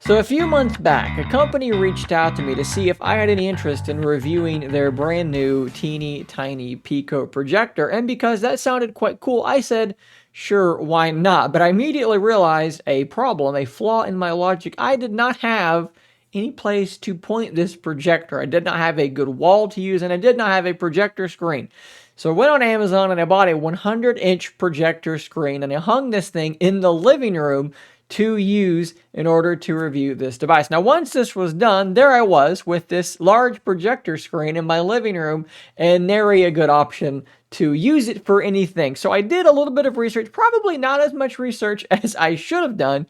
So a few months back, a company reached out to me to see if I had any interest in reviewing their brand new teeny tiny Pico projector, and because that sounded quite cool, I said, sure, why not? But I immediately realized a problem, a flaw in my logic. I did not have any place to point this projector. I did not have a good wall to use, and I did not have a projector screen. So I went on Amazon and I bought a 100-inch projector screen, and I hung this thing in the living room to use in order to review this device. Now, once this was done, there I was with this large projector screen in my living room, and nary a good option to use it for anything. So I did a little bit of research, probably not as much research as I should have done,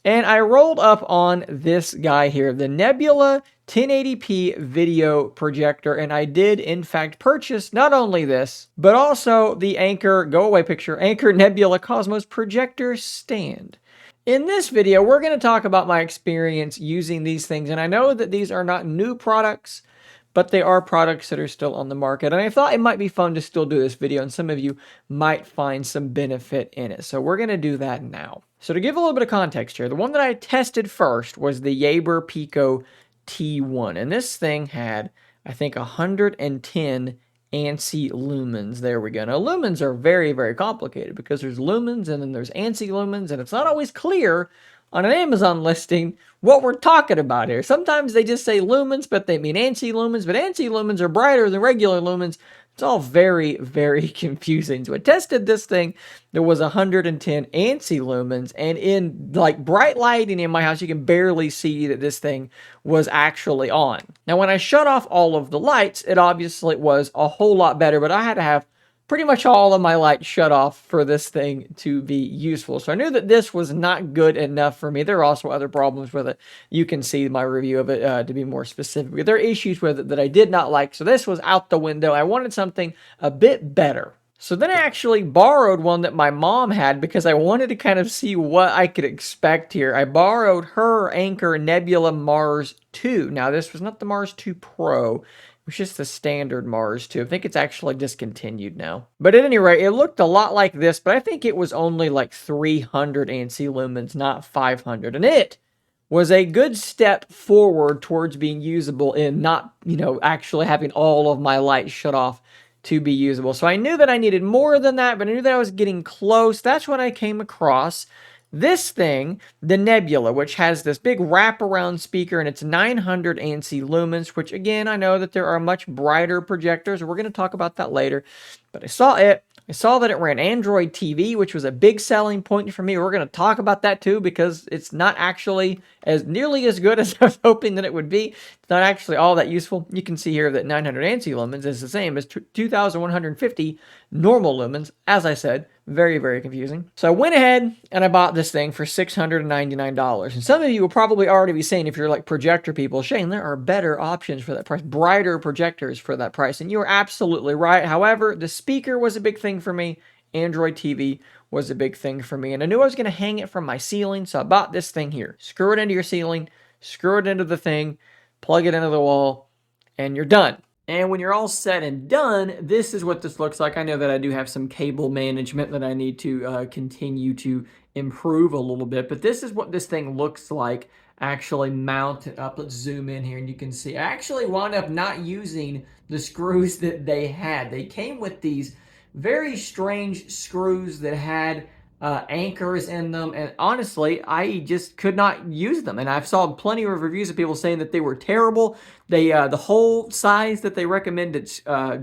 and I rolled up on this guy here, the Nebula 1080p video projector, and I did in fact purchase not only this, but also the Anker Nebula Cosmos projector stand. In this video, we're going to talk about my experience using these things, and I know that these are not new products, but they are products that are still on the market, and I thought it might be fun to still do this video, and some of you might find some benefit in it, so we're going to do that now. So to give a little bit of context here, the one that I tested first was the Yaeber Pico T1, and this thing had, I think, 110 ANSI lumens. There we go. Now, lumens are very, very complicated because there's lumens and then there's ANSI lumens, and it's not always clear on an Amazon listing what we're talking about here. Sometimes they just say lumens, but they mean ANSI lumens, but ANSI lumens are brighter than regular lumens. It's all very, very confusing. So I tested this thing. There was 110 ANSI lumens, and in like bright lighting in my house, you can barely see that this thing was actually on. Now, when I shut off all of the lights, it obviously was a whole lot better, but I had to have pretty much all of my lights shut off for this thing to be useful. So I knew that this was not good enough for me. There are also other problems with it. You can see my review of it to be more specific. There are issues with it that I did not like. So this was out the window. I wanted something a bit better. So then I actually borrowed one that my mom had because I wanted to kind of see what I could expect here. I borrowed her Anker Nebula Mars 2. Now, this was not the Mars 2 Pro. It was just the standard Mars 2. I think it's actually discontinued now. But at any rate, it looked a lot like this, but I think it was only like 300 ANSI lumens, not 500. And it was a good step forward towards being usable in not, actually having all of my lights shut off to be usable. So I knew that I needed more than that, but I knew that I was getting close. That's when I came across this thing, the Nebula, which has this big wraparound speaker, and it's 900 ANSI lumens, which again, I know that there are much brighter projectors. We're going to talk about that later, but I saw it. I saw that it ran Android TV, which was a big selling point for me. We're going to talk about that too, because it's not actually nearly as good as I was hoping that it would be. It's not actually all that useful. You can see here that 900 ANSI lumens is the same as 2150 normal lumens. As I said, very, very confusing. So I went ahead and I bought this thing for $699. And some of you will probably already be saying, if you're like projector people, Shane, there are better options for that price, brighter projectors for that price. And you are absolutely right. However, the speaker was a big thing for me. Android TV was a big thing for me. And I knew I was going to hang it from my ceiling. So I bought this thing here. Screw it into your ceiling, screw it into the thing, plug it into the wall, and you're done. And when you're all said and done, this is what this looks like. I know that I do have some cable management that I need to continue to improve a little bit, but this is what this thing looks like actually mounted up. Let's zoom in here and you can see I actually wound up not using the screws that they had. They came with these very strange screws that had anchors in them, and honestly, I just could not use them. And I've saw plenty of reviews of people saying that they were terrible. They the hole size that they recommended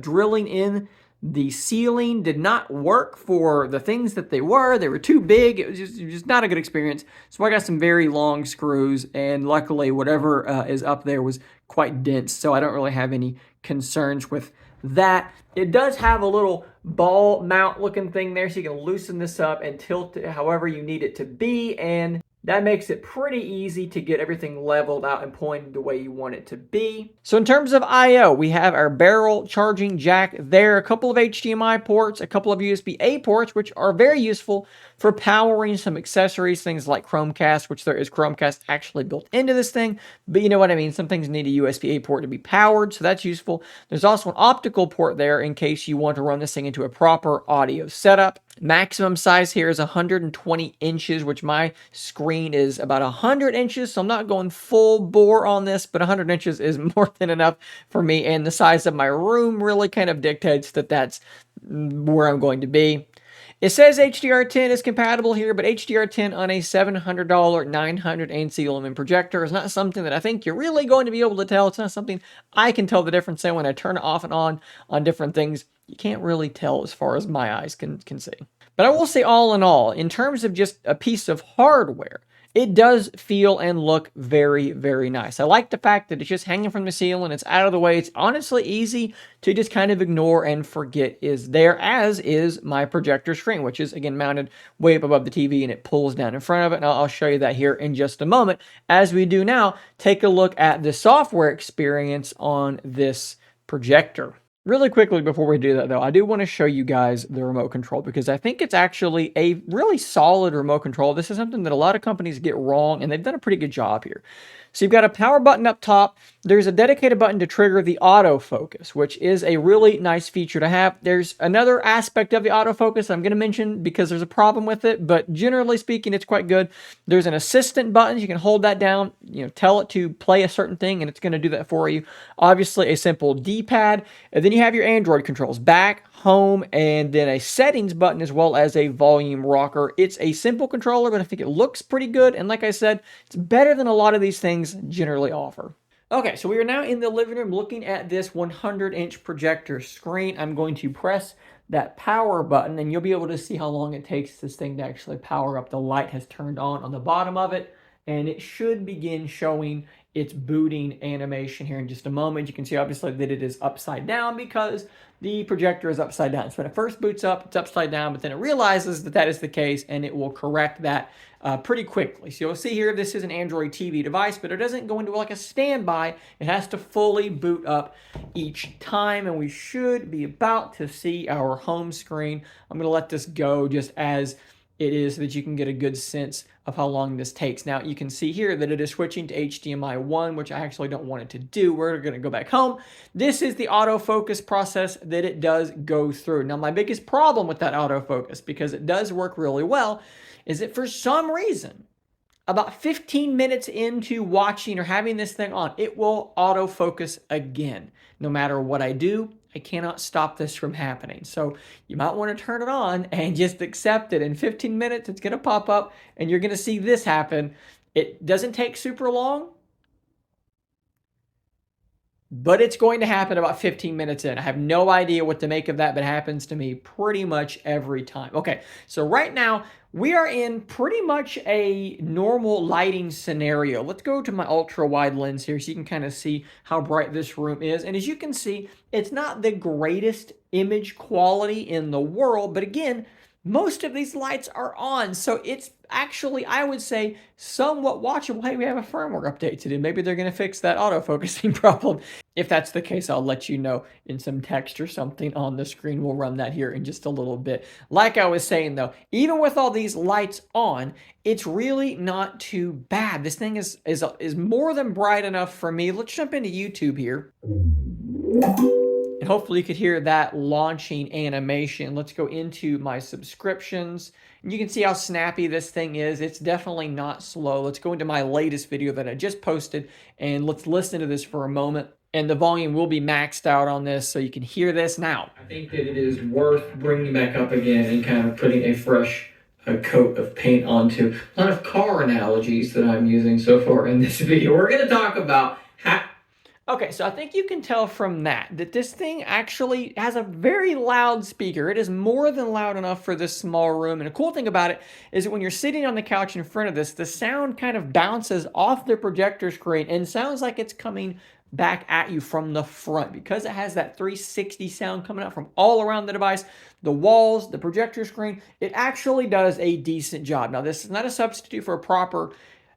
drilling in the ceiling did not work for the things that they were. They were too big. It was just not a good experience. So I got some very long screws, and luckily whatever is up there was quite dense, so I don't really have any concerns with that. It does have a little ball mount looking thing there, so you can loosen this up and tilt it however you need it to be, and that makes it pretty easy to get everything leveled out and pointed the way you want it to be. So in terms of I/O, we have our barrel charging jack there, a couple of HDMI ports, a couple of USB-A ports, which are very useful for powering some accessories, things like Chromecast, which there is Chromecast actually built into this thing, but you know what I mean, some things need a USB-A port to be powered, so that's useful. There's also an optical port there in case you want to run this thing into a proper audio setup. Maximum size here is 120 inches, which my screen screen is about 100 inches, so I'm not going full bore on this, but 100 inches is more than enough for me, and the size of my room really kind of dictates that that's where I'm going to be. It says HDR10 is compatible here, but HDR10 on a $700 900 ANC lumen projector is not something that I think you're really going to be able to tell. It's not something I can tell the difference in when I turn it off and on different things. You can't really tell as far as my eyes can see. But I will say, all in all, in terms of just a piece of hardware, it does feel and look very, very nice. I like the fact that it's just hanging from the ceiling. It's out of the way. It's honestly easy to just kind of ignore and forget is there, as is my projector screen, which is, again, mounted way up above the TV, and it pulls down in front of it. And I'll show you that here in just a moment. As we do now, take a look at the software experience on this projector. Really quickly before we do that, though, I do want to show you guys the remote control, because I think it's actually a really solid remote control. This is something that a lot of companies get wrong, and they've done a pretty good job here. So you've got a power button up top. There's a dedicated button to trigger the autofocus, which is a really nice feature to have. There's another aspect of the autofocus I'm going to mention because there's a problem with it, but generally speaking, it's quite good. There's an assistant button. You can hold that down, tell it to play a certain thing, and it's going to do that for you. Obviously, a simple D-pad. And then you have your Android controls, back, home, and then a settings button, as well as a volume rocker. It's a simple controller, but I think it looks pretty good. And like I said, it's better than a lot of these things generally offer. Okay, so we are now in the living room looking at this 100-inch projector screen. I'm going to press that power button, and you'll be able to see how long it takes this thing to actually power up. The light has turned on the bottom of it, and it should begin showing its booting animation here in just a moment. You can see obviously that it is upside down because the projector is upside down. So when it first boots up, it's upside down, but then it realizes that that is the case, and it will correct that pretty quickly. So you'll see here, this is an Android TV device, but it doesn't go into like a standby. It has to fully boot up each time, and we should be about to see our home screen. I'm going to let this go just as it is so that you can get a good sense of how long this takes. Now, you can see here that it is switching to HDMI 1, which I actually don't want it to do. We're going to go back home. This is the autofocus process that it does go through. Now, my biggest problem with that autofocus, because it does work really well, is that for some reason, about 15 minutes into watching or having this thing on, it will autofocus again. No matter what I do, I cannot stop this from happening. So you might want to turn it on and just accept it. In 15 minutes, it's going to pop up and you're going to see this happen. It doesn't take super long, but it's going to happen about 15 minutes in. I have no idea what to make of that, but it happens to me pretty much every time. Okay, so right now, we are in pretty much a normal lighting scenario. Let's go to my ultra-wide lens here so you can kind of see how bright this room is. And as you can see, it's not the greatest image quality in the world, but again, most of these lights are on, so it's actually, I would say, somewhat watchable. Hey, we have a firmware update to do. Maybe they're going to fix that autofocusing problem. If that's the case, I'll let you know in some text or something on the screen. We'll run that here in just a little bit. Like I was saying, though, even with all these lights on, it's really not too bad. This thing is more than bright enough for me. Let's jump into YouTube here. And hopefully you could hear that launching animation. Let's go into my subscriptions. And you can see how snappy this thing is. It's definitely not slow. Let's go into my latest video that I just posted, and let's listen to this for a moment. And the volume will be maxed out on this, so you can hear this now. I think that it is worth bringing back up again and kind of putting a fresh coat of paint onto. A lot of car analogies that I'm using so far in this video. We're going to talk about how... Okay, so I think you can tell from that this thing actually has a very loud speaker. It is more than loud enough for this small room. And the cool thing about it is that when you're sitting on the couch in front of this, the sound kind of bounces off the projector screen and sounds like it's coming back at you from the front. Because it has that 360 sound coming out from all around the device, the walls, the projector screen, it actually does a decent job. Now, this is not a substitute for a proper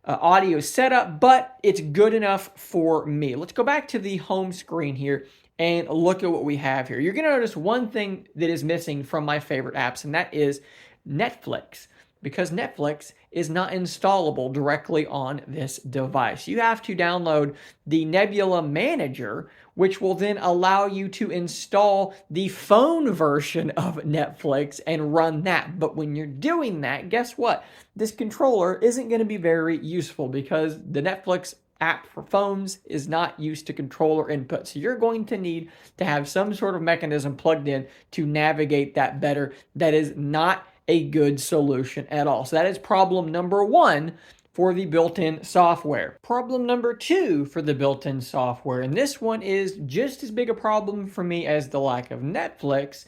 audio setup, but it's good enough for me. Let's go back to the home screen here and look at what we have here. You're going to notice one thing that is missing from my favorite apps, and that is Netflix. because Netflix is not installable directly on this device. You have to download the Nebula Manager, which will then allow you to install the phone version of Netflix and run that. But when you're doing that, guess what? This controller isn't going to be very useful because the Netflix app for phones is not used to controller input. So you're going to need to have some sort of mechanism plugged in to navigate that better. That is not a good solution at all. So that is problem number one for the built-in software. Problem number two for the built-in software, and this one is just as big a problem for me as the lack of Netflix,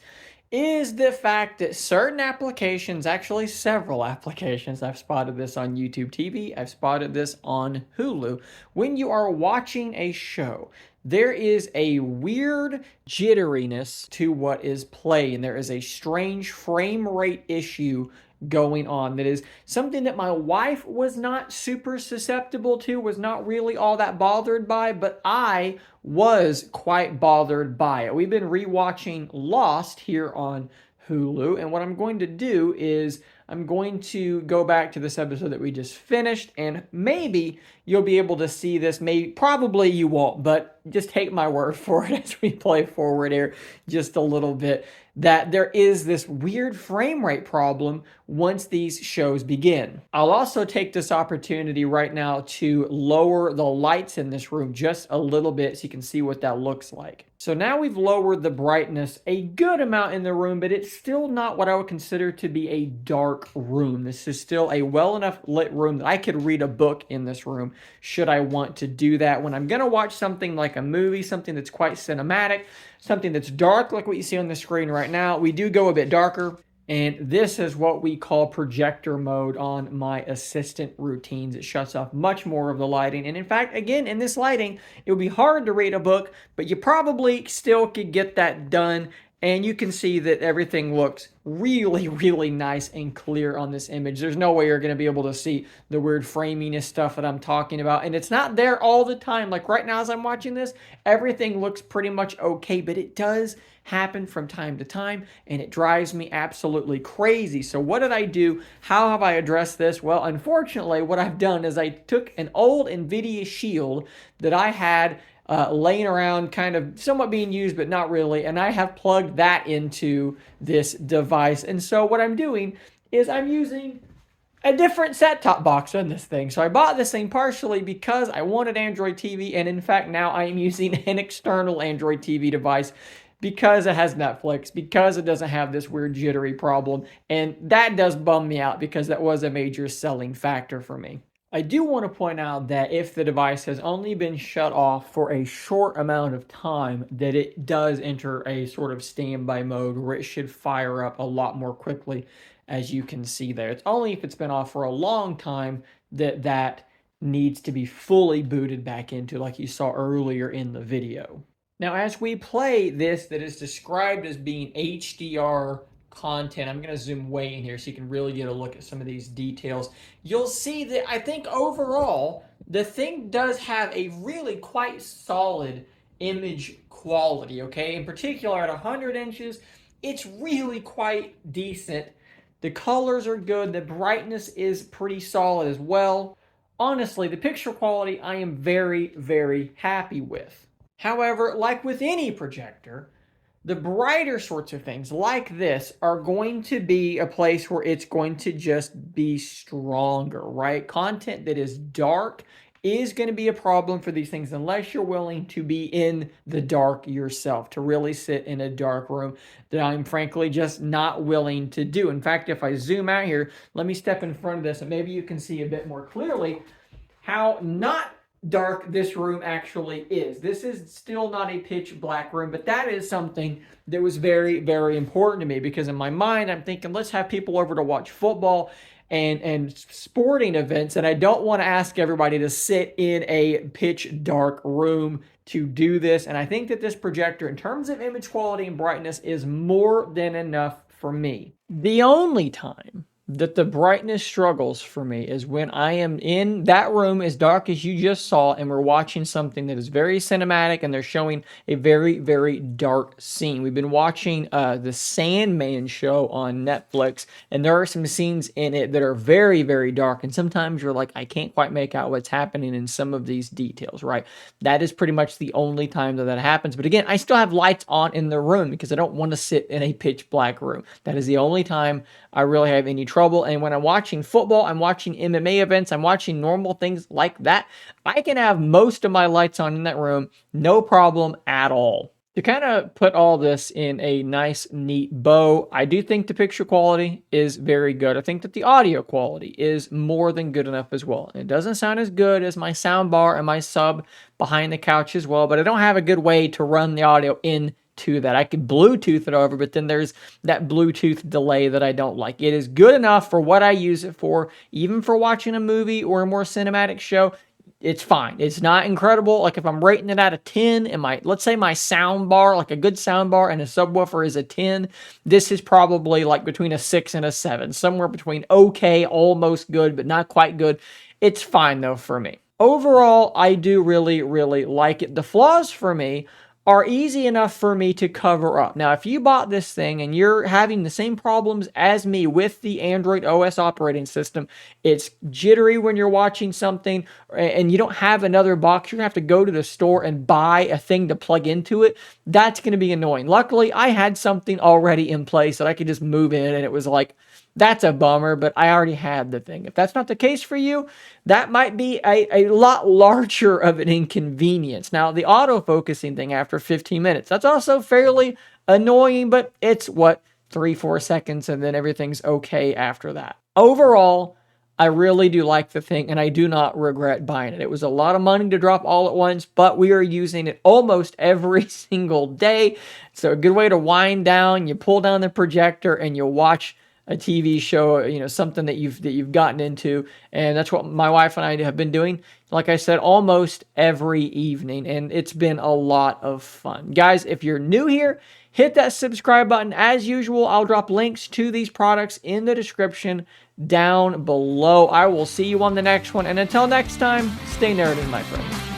is the fact that certain applications, actually several applications, I've spotted this on YouTube TV, I've spotted this on Hulu, when you are watching a show, there is a weird jitteriness to what is playing. There is a strange frame rate issue going on that is something that my wife was not super susceptible to, was not really all that bothered by, but I was quite bothered by it. We've been rewatching Lost here on Hulu, and what I'm going to do is I'm going to go back to this episode that we just finished, and maybe you'll be able to see this. Maybe, probably you won't, but just take my word for it as we play forward here just a little bit, that there is this weird frame rate problem once these shows begin. I'll also take this opportunity right now to lower the lights in this room just a little bit so you can see what that looks like. So now we've lowered the brightness a good amount in the room, but it's still not what I would consider to be a dark room. This is still a well enough lit room that I could read a book in this room should I want to do that. When I'm going to watch something like a movie, something that's quite cinematic, something that's dark like what you see on the screen right now, we do go a bit darker. And this is what we call projector mode on my assistant routines. It shuts off much more of the lighting. And in fact, again, in this lighting, it would be hard to read a book, but you probably still could get that done. And you can see that everything looks really, really nice and clear on this image. There's no way you're going to be able to see the weird framiness stuff that I'm talking about. And it's not there all the time. Like right now as I'm watching this, everything looks pretty much okay, but it does happen from time to time, and it drives me absolutely crazy. So what did I do? How have I addressed this? Well, unfortunately, what I've done is I took an old NVIDIA Shield that I had laying around, kind of somewhat being used, but not really. And I have plugged that into this device. And so what I'm doing is I'm using a different set-top box on this thing. So I bought this thing partially because I wanted Android TV. And in fact, now I am using an external Android TV device because it has Netflix, because it doesn't have this weird jittery problem. And that does bum me out because that was a major selling factor for me. I do want to point out that if the device has only been shut off for a short amount of time, that it does enter a sort of standby mode where it should fire up a lot more quickly, as you can see there. It's only if it's been off for a long time that needs to be fully booted back into, like you saw earlier in the video. Now, as we play this that is described as being HDR content, I'm going to zoom way in here so you can really get a look at some of these details. You'll see that I think overall, the thing does have a really quite solid image quality, okay? In particular, at 100 inches, it's really quite decent. The colors are good. The brightness is pretty solid as well. Honestly, the picture quality I am very, very happy with. However, like with any projector, the brighter sorts of things like this are going to be a place where it's going to just be stronger, right? Content that is dark is going to be a problem for these things unless you're willing to be in the dark yourself, to really sit in a dark room that I'm frankly just not willing to do. In fact, if I zoom out here, let me step in front of this and maybe you can see a bit more clearly how not dark this room actually is. This is still not a pitch black room, but that is something that was very, very important to me because in my mind, I'm thinking, let's have people over to watch football and sporting events, and I don't want to ask everybody to sit in a pitch dark room to do this. And I think that this projector, in terms of image quality and brightness, is more than enough for me. The only time that the brightness struggles for me is when I am in that room as dark as you just saw, and we're watching something that is very cinematic, and they're showing a very, very dark scene. We've been watching the Sandman show on Netflix, and there are some scenes in it that are very, very dark, and sometimes you're like, I can't quite make out what's happening in some of these details, right? That is pretty much the only time that that happens. But again, I still have lights on in the room because I don't want to sit in a pitch black room. That is the only time I really have any trouble. And when I'm watching football, I'm watching MMA events, I'm watching normal things like that, I can have most of my lights on in that room, no problem at all. To kind of put all this in a nice, neat bow, I do think the picture quality is very good. I think that the audio quality is more than good enough as well. It doesn't sound as good as my sound bar and my sub behind the couch as well, but I don't have a good way to run the audio in to that. I could Bluetooth it over, but then there's that Bluetooth delay that I don't like. It is good enough for what I use it for, even for watching a movie or a more cinematic show. It's fine. It's not incredible. Like if I'm rating it out of 10 and let's say my sound bar, like a good sound bar and a subwoofer is a 10, this is probably like between a 6 and a 7, somewhere between okay, almost good, but not quite good. It's fine though for me. Overall, I do really, really like it. The flaws for me are easy enough for me to cover up. Now, if you bought this thing and you're having the same problems as me with the Android OS operating system, it's jittery when you're watching something and you don't have another box, you're gonna have to go to the store and buy a thing to plug into it. That's gonna be annoying. Luckily, I had something already in place that I could just move in, and it was like, that's a bummer, but I already had the thing. If that's not the case for you, that might be a lot larger of an inconvenience. Now, the auto-focusing thing after 15 minutes, that's also fairly annoying, but it's, 3-4 seconds, and then everything's okay after that. Overall, I really do like the thing, and I do not regret buying it. It was a lot of money to drop all at once, but we are using it almost every single day. So a good way to wind down, you pull down the projector, and you watch a TV show, something that you've gotten into, and that's what my wife and I have been doing, like I said, almost every evening, and it's been a lot of fun. Guys, if you're new here, hit that subscribe button. As usual, I'll drop links to these products in the description down below. I will see you on the next one, and until next time, stay nerded, my friends.